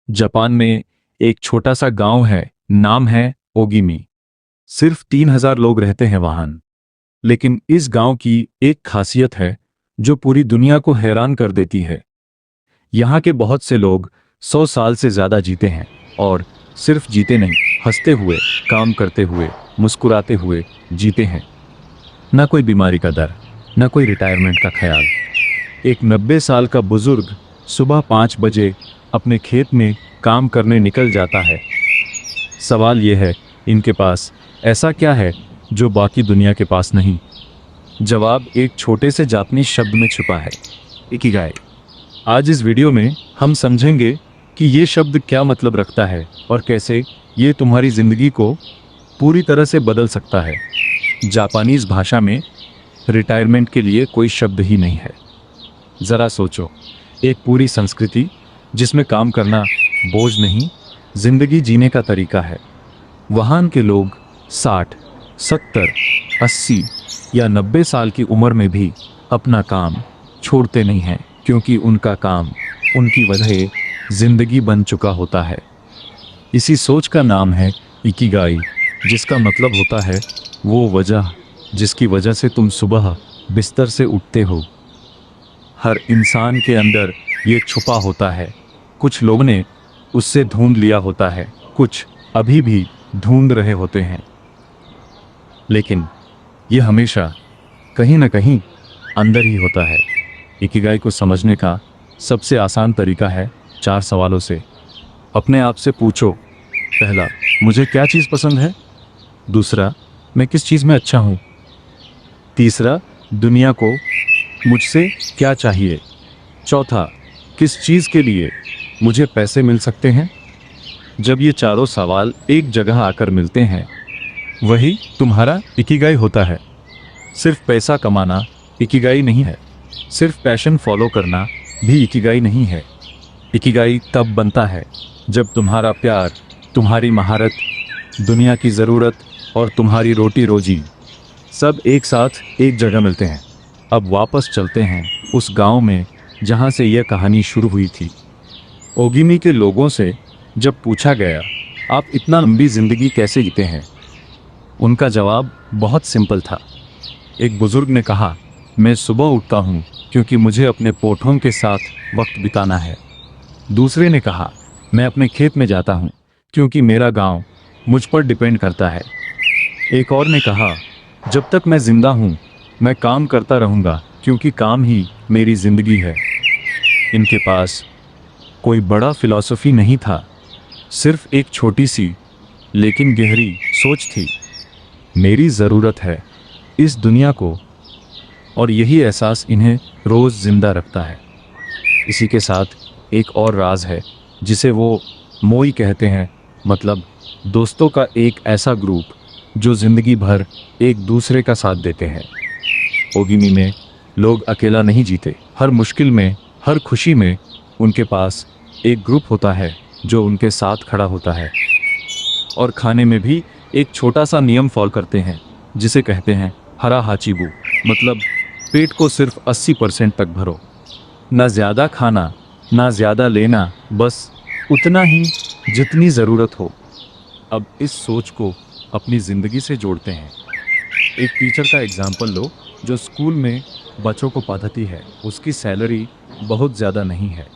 Japan में एक छोटा सा गांव है, नाम है ओगिमी। सिर्फ 3,000 लोग रहते हैं वहां। लेकिन इस गांव की एक खासियत है जो पूरी दुनिया को हैरान कर देती है। यहाँ के बहुत से लोग 100 साल से ज्यादा जीते हैं, और सिर्फ जीते नहीं, हंसते हुए, काम करते हुए, मुस्कुराते हुए जीते हैं। ना कोई बीमारी का डर, ना कोई रिटायरमेंट का ख्याल। एक 90 साल का बुजुर्ग सुबह 5 बजे अपने खेत में काम करने निकल जाता है। सवाल यह है, इनके पास ऐसा क्या है जो बाकी दुनिया के पास नहीं? जवाब एक छोटे से जापानी शब्द में छुपा है, इकिगाई। आज इस वीडियो में हम समझेंगे कि ये शब्द क्या मतलब रखता है और कैसे ये तुम्हारी जिंदगी को पूरी तरह से बदल सकता है। जापानीज भाषा में रिटायरमेंट के लिए कोई शब्द ही नहीं है। ज़रा सोचो, एक पूरी संस्कृति जिसमें काम करना बोझ नहीं, जिंदगी जीने का तरीका है। वहाँ के लोग 60, 70, 80 या 90 साल की उम्र में भी अपना काम छोड़ते नहीं हैं, क्योंकि उनका काम उनकी वजह जिंदगी बन चुका होता है। इसी सोच का नाम है इकिगाई, जिसका मतलब होता है वो वजह जिसकी वजह से तुम सुबह बिस्तर से उठते हो। हर इंसान के अंदर ये छुपा होता है। कुछ लोगों ने उससे ढूंढ लिया होता है, कुछ अभी भी ढूंढ रहे होते हैं। लेकिन ये हमेशा कहीं ना कहीं अंदर ही होता है। इकिगाई को समझने का सबसे आसान तरीका है 4 सवालों से। अपने आप से पूछो, पहला, मुझे क्या चीज़ पसंद है? दूसरा, मैं किस चीज़ में अच्छा हूँ? तीसरा, दुनिया को मुझसे क्या चाहिए? चौथा, किस चीज़ के लिए मुझे पैसे मिल सकते हैं? जब ये चारों सवाल एक जगह आकर मिलते हैं, वही तुम्हारा इकिगाई होता है। सिर्फ पैसा कमाना इकिगाई नहीं है, सिर्फ पैशन फॉलो करना भी इकिगाई नहीं है। इकिगाई तब बनता है जब तुम्हारा प्यार, तुम्हारी महारत, दुनिया की ज़रूरत और तुम्हारी रोटी रोजी सब एक साथ एक जगह मिलते हैं। अब वापस चलते हैं उस गांव में जहां से यह कहानी शुरू हुई थी। ओगिमी के लोगों से जब पूछा गया, आप इतना लंबी ज़िंदगी कैसे जीते हैं? उनका जवाब बहुत सिंपल था। एक बुज़ुर्ग ने कहा, मैं सुबह उठता हूँ क्योंकि मुझे अपने पोठों के साथ वक्त बिताना है। दूसरे ने कहा, मैं अपने खेत में जाता हूँ क्योंकि मेरा गांव मुझ पर डिपेंड करता है। एक और ने कहा, जब तक मैं ज़िंदा हूँ मैं काम करता रहूँगा क्योंकि काम ही मेरी ज़िंदगी है। इनके पास कोई बड़ा फिलॉसफी नहीं था, सिर्फ एक छोटी सी लेकिन गहरी सोच थी। मेरी ज़रूरत है इस दुनिया को, और यही एहसास इन्हें रोज़ ज़िंदा रखता है। इसी के साथ एक और राज है जिसे वो मोई कहते हैं, मतलब दोस्तों का एक ऐसा ग्रुप जो ज़िंदगी भर एक दूसरे का साथ देते हैं। ओगिमी में लोग अकेला नहीं जीते। हर मुश्किल में, हर खुशी में उनके पास एक ग्रुप होता है जो उनके साथ खड़ा होता है। और खाने में भी एक छोटा सा नियम फॉलो करते हैं जिसे कहते हैं हरा हाचिबू, मतलब पेट को सिर्फ 80% तक भरो। ना ज़्यादा खाना, ना ज़्यादा लेना, बस उतना ही जितनी ज़रूरत हो। अब इस सोच को अपनी ज़िंदगी से जोड़ते हैं। एक टीचर का एग्जाम्पल लो जो स्कूल में बच्चों को पढ़ाती है। उसकी सैलरी बहुत ज़्यादा नहीं है,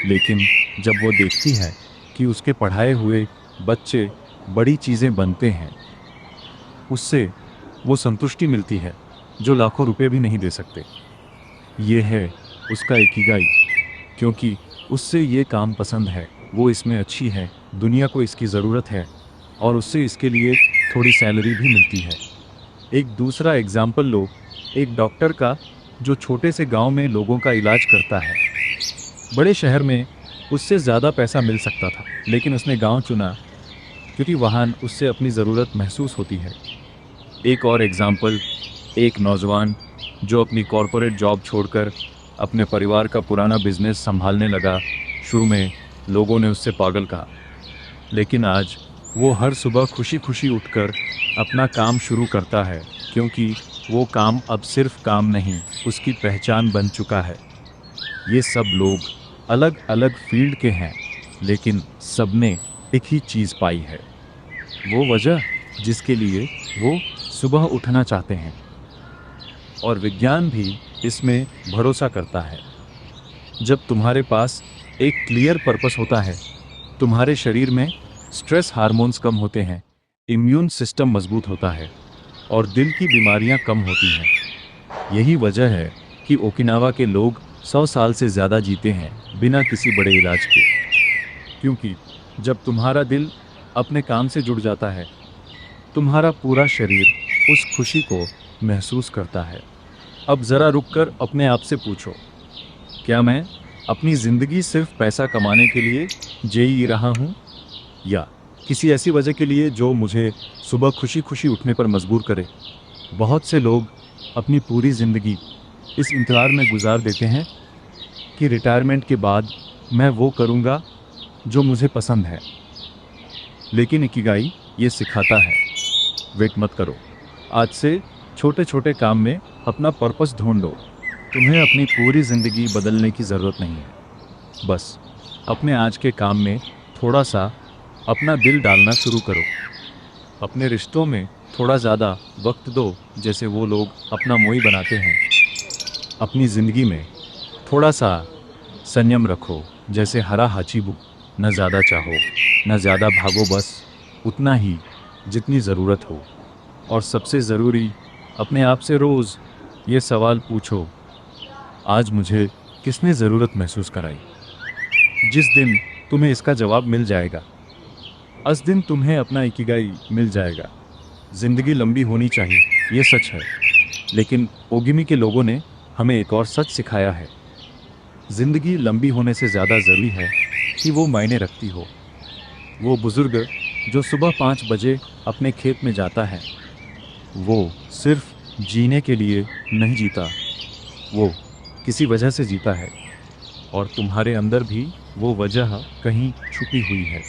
लेकिन जब वो देखती है कि उसके पढ़ाए हुए बच्चे बड़ी चीज़ें बनते हैं, उससे वो संतुष्टि मिलती है जो लाखों रुपए भी नहीं दे सकते। ये है उसका इकिगाई, क्योंकि उससे ये काम पसंद है, वो इसमें अच्छी है, दुनिया को इसकी ज़रूरत है, और उससे इसके लिए थोड़ी सैलरी भी मिलती है। एक दूसरा एग्जाम्पल लो, एक डॉक्टर का जो छोटे से गांव में लोगों का इलाज करता है। बड़े शहर में उससे ज़्यादा पैसा मिल सकता था, लेकिन उसने गांव चुना क्योंकि वहाँ उससे अपनी ज़रूरत महसूस होती है। एक और एग्जाम्पल, एक नौजवान जो अपनी कॉरपोरेट जॉब छोड़कर अपने परिवार का पुराना बिजनेस संभालने लगा। शुरू में लोगों ने उससे पागल कहा, लेकिन आज वो हर सुबह खुशी खुशी उठकर अपना काम शुरू करता है, क्योंकि वो काम अब सिर्फ काम नहीं, उसकी पहचान बन चुका है। ये सब लोग अलग अलग फील्ड के हैं, लेकिन सबने एक ही चीज़ पाई है, वो वजह जिसके लिए वो सुबह उठना चाहते हैं। और विज्ञान भी इसमें भरोसा करता है। जब तुम्हारे पास एक क्लियर पर्पस होता है, तुम्हारे शरीर में स्ट्रेस हार्मोन्स कम होते हैं, इम्यून सिस्टम मजबूत होता है और दिल की बीमारियां कम होती हैं। यही वजह है कि ओकिनावा के लोग 100 साल से ज़्यादा जीते हैं बिना किसी बड़े इलाज के। क्योंकि जब तुम्हारा दिल अपने काम से जुड़ जाता है, तुम्हारा पूरा शरीर उस खुशी को महसूस करता है। अब ज़रा रुककर अपने आप से पूछो, क्या मैं अपनी ज़िंदगी सिर्फ पैसा कमाने के लिए जी रहा हूँ, या किसी ऐसी वजह के लिए जो मुझे सुबह खुशी खुशी उठने पर मजबूर करे? बहुत से लोग अपनी पूरी ज़िंदगी इस इंतज़ार में गुजार देते हैं कि रिटायरमेंट के बाद मैं वो करूँगा जो मुझे पसंद है। लेकिन इकिगाई ये सिखाता है, वेट मत करो। आज से छोटे छोटे काम में अपना पर्पस ढूंढो। तुम्हें अपनी पूरी ज़िंदगी बदलने की ज़रूरत नहीं है, बस अपने आज के काम में थोड़ा सा अपना दिल डालना शुरू करो। अपने रिश्तों में थोड़ा ज़्यादा वक्त दो, जैसे वो लोग अपना मोई बनाते हैं। अपनी ज़िंदगी में थोड़ा सा संयम रखो, जैसे हरा हाचीबू। न ज़्यादा चाहो, न ज़्यादा भागो, बस उतना ही जितनी ज़रूरत हो। और सबसे ज़रूरी, अपने आप से रोज़ ये सवाल पूछो, आज मुझे किसने ज़रूरत महसूस कराई? जिस दिन तुम्हें इसका जवाब मिल जाएगा, उस दिन तुम्हें अपना इकिगाई मिल जाएगा। ज़िंदगी लंबी होनी चाहिए, ये सच है, लेकिन ओगिमी के लोगों ने हमें एक और सच सिखाया है। ज़िंदगी लंबी होने से ज़्यादा ज़रूरी है कि वो मायने रखती हो। वो बुज़ुर्ग जो सुबह 5 बजे अपने खेत में जाता है, वो सिर्फ जीने के लिए नहीं जीता, वो किसी वजह से जीता है। और तुम्हारे अंदर भी वो वजह कहीं छुपी हुई है।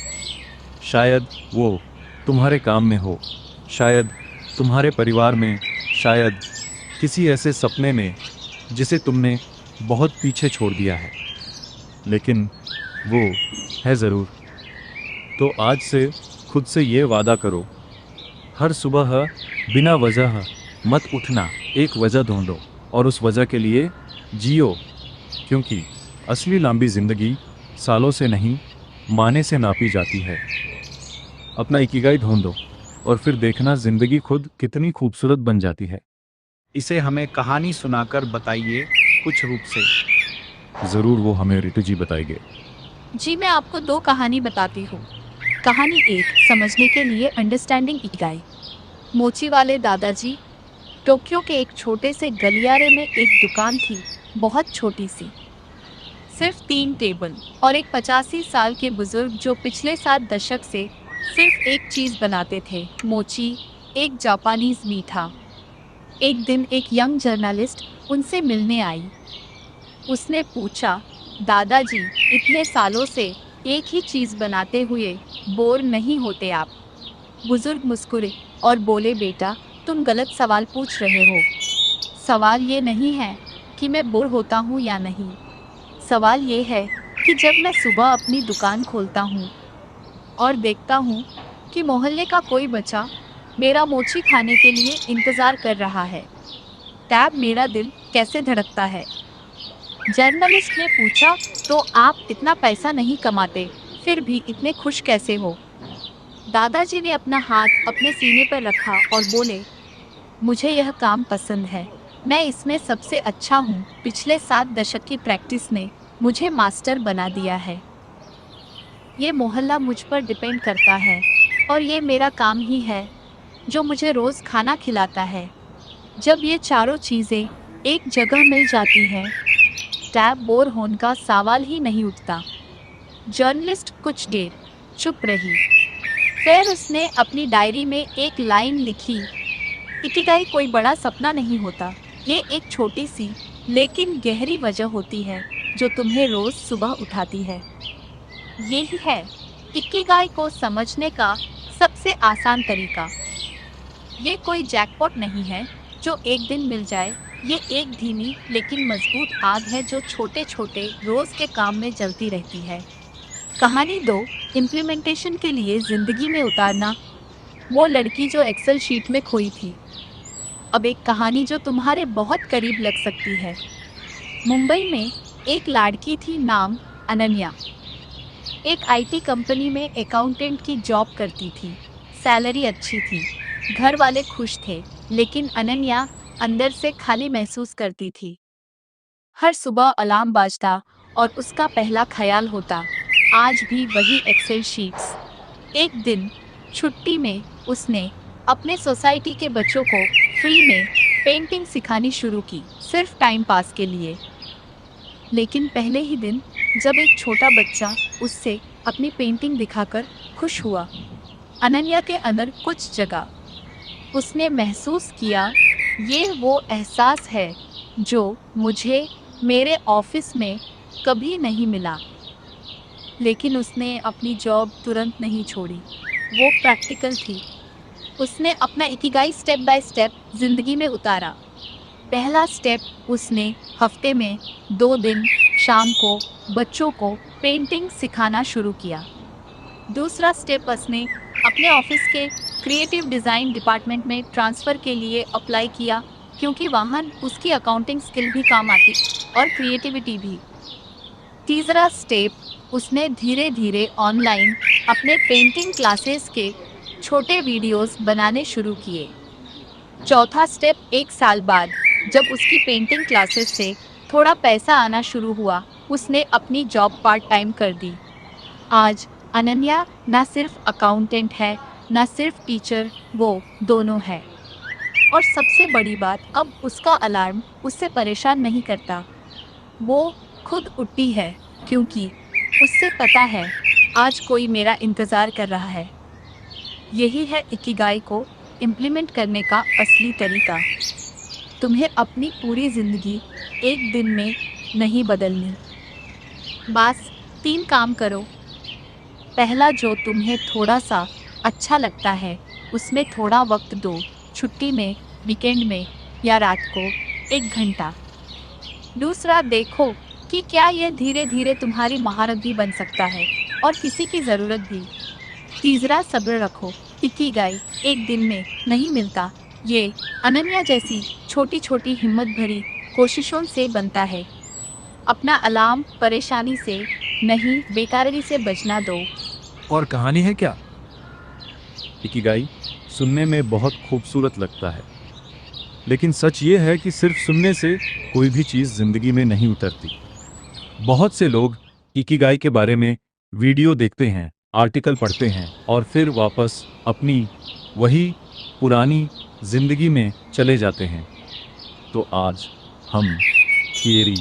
शायद वो तुम्हारे काम में हो, शायद तुम्हारे परिवार में, शायद किसी ऐसे सपने में जिसे तुमने बहुत पीछे छोड़ दिया है, लेकिन वो है ज़रूर। तो आज से खुद से ये वादा करो, हर सुबह बिना वजह मत उठना, एक वजह ढूंढो और उस वजह के लिए जियो। क्योंकि असली लंबी ज़िंदगी सालों से नहीं, माने से नापी जाती है। अपना इकिगाई ढूंढो और फिर देखना ज़िंदगी खुद कितनी खूबसूरत बन जाती है। इसे हमें कहानी सुनाकर बताइए कुछ रूप से। ज़रूर, वो हमें रितु जी बताएंगे। जी, मैं आपको 2 कहानी बताती हूँ। कहानी 1, समझने के लिए अंडरस्टैंडिंग इकिगाई। मोची वाले दादाजी। टोक्यो के एक छोटे से गलियारे में एक दुकान थी, बहुत छोटी सी, सिर्फ 3 टेबल और एक 85 साल के बुजुर्ग जो पिछले 7 दशक से सिर्फ एक चीज़ बनाते थे, मोची, एक जापानीज मीठा। एक दिन एक यंग जर्नलिस्ट उनसे मिलने आई। उसने पूछा, दादाजी, इतने सालों से एक ही चीज़ बनाते हुए बोर नहीं होते आप? बुजुर्ग मुस्कुरे और बोले, बेटा, तुम गलत सवाल पूछ रहे हो। सवाल ये नहीं है कि मैं बोर होता हूँ या नहीं। सवाल ये है कि जब मैं सुबह अपनी दुकान खोलता हूँ और देखता हूँ कि मोहल्ले का कोई बच्चा मेरा मोची खाने के लिए इंतज़ार कर रहा है, तब मेरा दिल कैसे धड़कता है। जर्नलिस्ट ने पूछा, तो आप इतना पैसा नहीं कमाते, फिर भी इतने खुश कैसे हो? दादाजी ने अपना हाथ अपने सीने पर रखा और बोले, मुझे यह काम पसंद है, मैं इसमें सबसे अच्छा हूँ। पिछले 7 दशक की प्रैक्टिस ने मुझे मास्टर बना दिया है। ये मोहल्ला मुझ पर डिपेंड करता है और ये मेरा काम ही है जो मुझे रोज़ खाना खिलाता है। जब ये चारों चीज़ें एक जगह मिल जाती हैं, तब बोर होने का सवाल ही नहीं उठता। जर्नलिस्ट कुछ देर चुप रही, फिर उसने अपनी डायरी में एक लाइन लिखी, इकिगाई कोई बड़ा सपना नहीं होता, ये एक छोटी सी लेकिन गहरी वजह होती है जो तुम्हें रोज़ सुबह उठाती है। यही है इकिगाई को समझने का सबसे आसान तरीका। ये कोई जैकपॉट नहीं है जो एक दिन मिल जाए, ये एक धीमी लेकिन मजबूत आग है जो छोटे छोटे रोज़ के काम में जलती रहती है। कहानी 2, इम्प्लीमेंटेशन के लिए जिंदगी में उतारना। वो लड़की जो एक्सेल शीट में खोई थी। अब एक कहानी जो तुम्हारे बहुत करीब लग सकती है। मुंबई में एक लड़की थी, नाम अनन्या। एक आईटी कंपनी में अकाउंटेंट की जॉब करती थी। सैलरी अच्छी थी, घर वाले खुश थे, लेकिन अनन्या अंदर से खाली महसूस करती थी। हर सुबह अलार्म बाजता और उसका पहला ख्याल होता, आज भी वही एक्सेल शीट्स। एक दिन छुट्टी में उसने अपने सोसाइटी के बच्चों को फ्री में पेंटिंग सिखानी शुरू की, सिर्फ टाइम पास के लिए। लेकिन पहले ही दिन जब एक छोटा बच्चा उससे अपनी पेंटिंग दिखाकर खुश हुआ, अनन्या के अंदर कुछ जगा। उसने महसूस किया, ये वो एहसास है जो मुझे मेरे ऑफिस में कभी नहीं मिला। लेकिन उसने अपनी जॉब तुरंत नहीं छोड़ी, वो प्रैक्टिकल थी। उसने अपना इकिगाई स्टेप बाय स्टेप जिंदगी में उतारा। पहला स्टेप, उसने हफ्ते में 2 दिन शाम को बच्चों को पेंटिंग सिखाना शुरू किया। दूसरा स्टेप, उसने अपने ऑफिस के क्रिएटिव डिज़ाइन डिपार्टमेंट में ट्रांसफ़र के लिए अप्लाई किया, क्योंकि वहाँ उसकी अकाउंटिंग स्किल भी काम आती और क्रिएटिविटी भी। तीसरा स्टेप, उसने धीरे धीरे ऑनलाइन अपने पेंटिंग क्लासेस के छोटे वीडियोस बनाने शुरू किए। चौथा स्टेप, 1 साल बाद जब उसकी पेंटिंग क्लासेस से थोड़ा पैसा आना शुरू हुआ, उसने अपनी जॉब पार्ट टाइम कर दी। आज अनन्या ना सिर्फ अकाउंटेंट है, ना सिर्फ टीचर, वो दोनों है। और सबसे बड़ी बात, अब उसका अलार्म उससे परेशान नहीं करता। वो खुद उठती है क्योंकि उससे पता है आज कोई मेरा इंतज़ार कर रहा है। यही है इकिगाई को इम्प्लीमेंट करने का असली तरीका। तुम्हें अपनी पूरी ज़िंदगी एक दिन में नहीं बदलनी। बस 3 काम करो। पहला, जो तुम्हें थोड़ा सा अच्छा लगता है उसमें थोड़ा वक्त दो। छुट्टी में, वीकेंड में या रात को 1 घंटा। दूसरा, देखो कि क्या यह धीरे धीरे तुम्हारी महारत भी बन सकता है और किसी की ज़रूरत भी। तीसरा, सब्र रखो। इकिगाई एक दिन में नहीं मिलता, ये अनन्या जैसी छोटी छोटी हिम्मत भरी कोशिशों से बनता है। अपना अलार्म परेशानी से नहीं, बेकरारी से बचना दो। और कहानी है क्या? इकिगाई सुनने में बहुत खूबसूरत लगता है, लेकिन सच ये है कि सिर्फ सुनने से कोई भी चीज़ जिंदगी में नहीं उतरती। बहुत से लोग इकिगाई के बारे में वीडियो देखते हैं, आर्टिकल पढ़ते हैं और फिर वापस अपनी वही पुरानी जिंदगी में चले जाते हैं। तो आज हम थियरी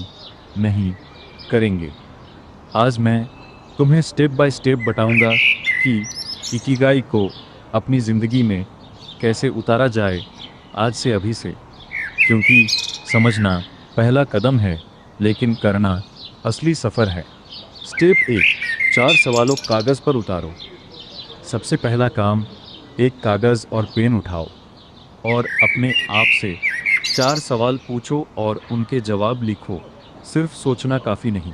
नहीं करेंगे। आज मैं तुम्हें स्टेप बाय स्टेप बताऊंगा कि इकिगाई को अपनी ज़िंदगी में कैसे उतारा जाए, आज से, अभी से। क्योंकि समझना पहला कदम है, लेकिन करना असली सफ़र है। स्टेप 1, 4 सवालों कागज़ पर उतारो। सबसे पहला काम, एक कागज़ और पेन उठाओ और अपने आप से 4 सवाल पूछो और उनके जवाब लिखो। सिर्फ सोचना काफ़ी नहीं।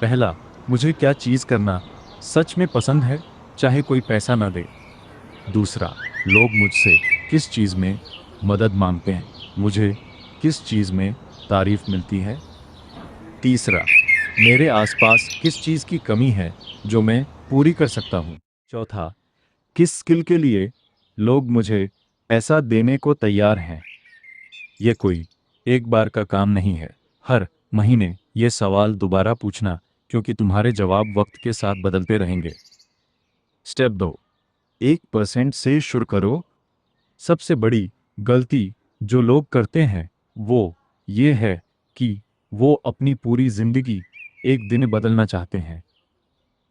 पहला, मुझे क्या चीज़ करना सच में पसंद है, चाहे कोई पैसा ना दे। दूसरा, लोग मुझसे किस चीज़ में मदद मांगते हैं, मुझे किस चीज़ में तारीफ़ मिलती है। तीसरा, मेरे आसपास किस चीज़ की कमी है जो मैं पूरी कर सकता हूँ। चौथा, किस स्किल के लिए लोग मुझे पैसा देने को तैयार हैं। यह कोई एक बार का काम नहीं है, हर महीने ये सवाल दोबारा पूछना, क्योंकि तुम्हारे जवाब वक्त के साथ बदलते रहेंगे। स्टेप 2, 1% से शुरू करो। सबसे बड़ी गलती जो लोग करते हैं वो ये है कि वो अपनी पूरी ज़िंदगी एक दिन बदलना चाहते हैं।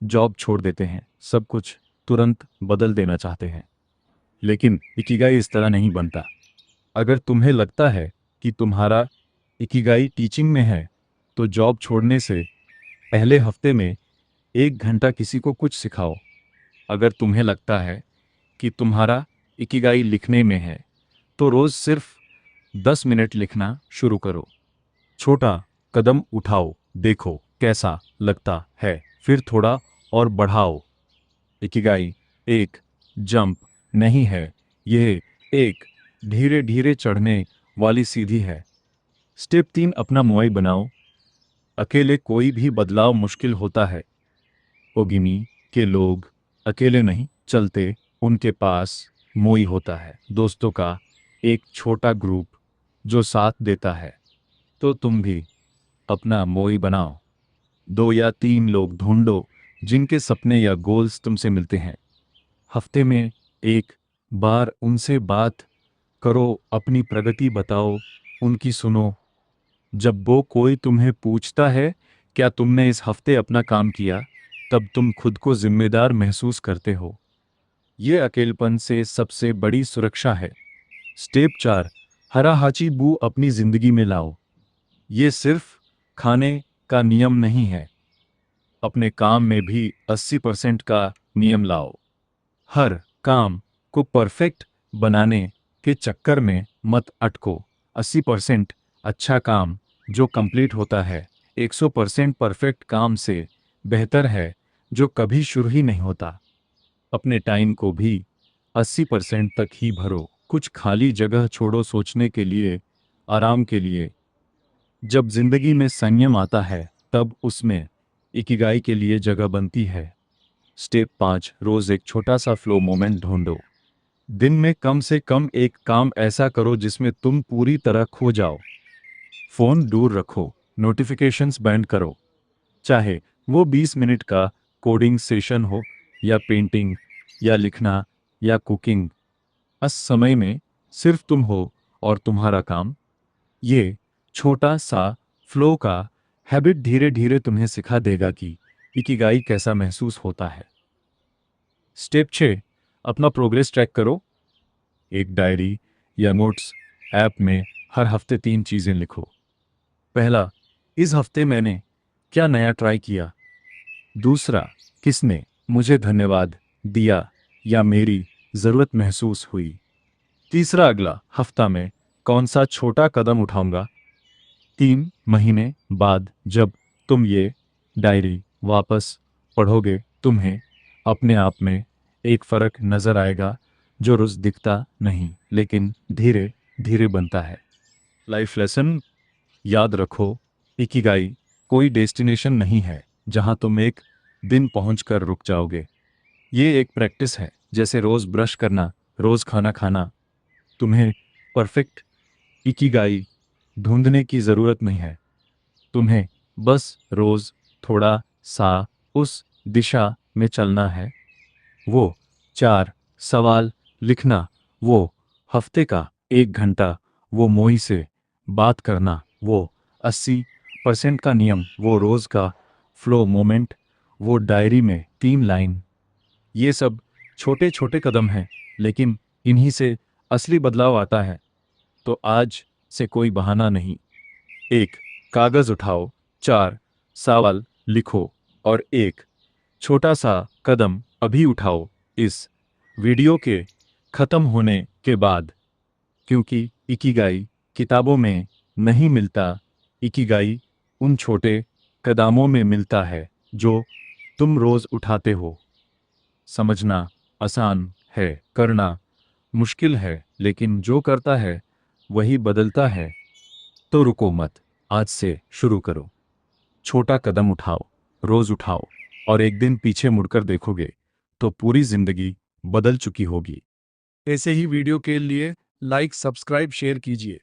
जॉब छोड़ देते हैं, सब कुछ तुरंत बदल देना चाहते हैं। लेकिन इकिगाई इस तरह नहीं बनता। अगर तुम्हें लगता है कि तुम्हारा इकिगाई टीचिंग में है, तो जॉब छोड़ने से पहले हफ्ते में 1 घंटा किसी को कुछ सिखाओ। अगर तुम्हें लगता है कि तुम्हारा इकिगाई लिखने में है, तो रोज़ सिर्फ 10 मिनट लिखना शुरू करो। छोटा कदम उठाओ, देखो कैसा लगता है, फिर थोड़ा और बढ़ाओ। इकिगाई एक जंप नहीं है, यह एक धीरे धीरे चढ़ने वाली सीढ़ी है। स्टेप 3, अपना मोई बनाओ। अकेले कोई भी बदलाव मुश्किल होता है। ओगिमी के लोग अकेले नहीं चलते, उनके पास मोई होता है, दोस्तों का एक छोटा ग्रुप जो साथ देता है। तो तुम भी अपना मोई बनाओ। 2 या 3 लोग ढूंढो जिनके सपने या गोल्स तुमसे मिलते हैं। हफ्ते में एक बार उनसे बात करो, अपनी प्रगति बताओ, उनकी सुनो। जब वो कोई तुम्हें पूछता है क्या तुमने इस हफ्ते अपना काम किया, तब तुम खुद को जिम्मेदार महसूस करते हो। ये अकेलपन से सबसे बड़ी सुरक्षा है। स्टेप 4, हराहाची बू अपनी जिंदगी में लाओ। ये सिर्फ खाने का नियम नहीं है, अपने काम में भी 80% का नियम लाओ। हर काम को परफेक्ट बनाने के चक्कर में मत अटको। 80% अच्छा काम जो कंप्लीट होता है 100% परफेक्ट काम से बेहतर है जो कभी शुरू ही नहीं होता। अपने टाइम को भी 80% तक ही भरो। कुछ खाली जगह छोड़ो सोचने के लिए, आराम के लिए। जब जिंदगी में संयम आता है तब उसमें इकिगाई के लिए जगह बनती है। स्टेप 5, रोज एक छोटा सा फ्लो मोमेंट ढूंढो। दिन में कम से कम एक काम ऐसा करो जिसमें तुम पूरी तरह खो जाओ। फोन दूर रखो, नोटिफिकेशंस बैंड करो। चाहे वो 20 मिनट का कोडिंग सेशन हो, या पेंटिंग, या लिखना, या कुकिंग। इस समय में सिर्फ तुम हो और तुम्हारा काम। ये छोटा सा फ्लो का हैबिट धीरे धीरे तुम्हें सिखा देगा कि इकिगाई कैसा महसूस होता है। स्टेप 6, अपना प्रोग्रेस ट्रैक करो। एक डायरी या नोट्स ऐप में हर हफ्ते 3 चीज़ें लिखो। पहला, इस हफ्ते मैंने क्या नया ट्राई किया। दूसरा, किसने मुझे धन्यवाद दिया या मेरी ज़रूरत महसूस हुई। तीसरा, अगला हफ्ता में कौन सा छोटा कदम उठाऊंगा। 3 महीने बाद जब तुम ये डायरी वापस पढ़ोगे, तुम्हें अपने आप में एक फ़र्क नज़र आएगा जो रोज़ दिखता नहीं लेकिन धीरे धीरे बनता है। लाइफ लेसन याद रखो, इकिगाई कोई डेस्टिनेशन नहीं है जहां तुम एक दिन पहुंचकर रुक जाओगे। ये एक प्रैक्टिस है, जैसे रोज़ ब्रश करना, रोज़ खाना खाना। तुम्हें परफेक्ट इकिगाई ढूंढने की ज़रूरत नहीं है, तुम्हें बस रोज़ थोड़ा सा उस दिशा में चलना है। वो 4 सवाल लिखना, वो हफ्ते का 1 घंटा, वो मोई से बात करना, वो 80% का नियम, वो रोज़ का फ्लो मोमेंट, वो डायरी में 3 लाइन। ये सब छोटे छोटे कदम हैं, लेकिन इन्हीं से असली बदलाव आता है। तो आज से कोई बहाना नहीं। एक कागज़ उठाओ, 4 सवाल लिखो और एक छोटा सा कदम अभी उठाओ इस वीडियो के ख़त्म होने के बाद। क्योंकि इकिगाई किताबों में नहीं मिलता, इकिगाई उन छोटे कदमों में मिलता है जो तुम रोज़ उठाते हो। समझना आसान है, करना मुश्किल है, लेकिन जो करता है वही बदलता है। तो रुको मत, आज से शुरू करो। छोटा कदम उठाओ, रोज़ उठाओ, और एक दिन पीछे मुड़कर देखोगे तो पूरी जिंदगी बदल चुकी होगी। ऐसे ही वीडियो के लिए लाइक, सब्सक्राइब, शेयर कीजिए।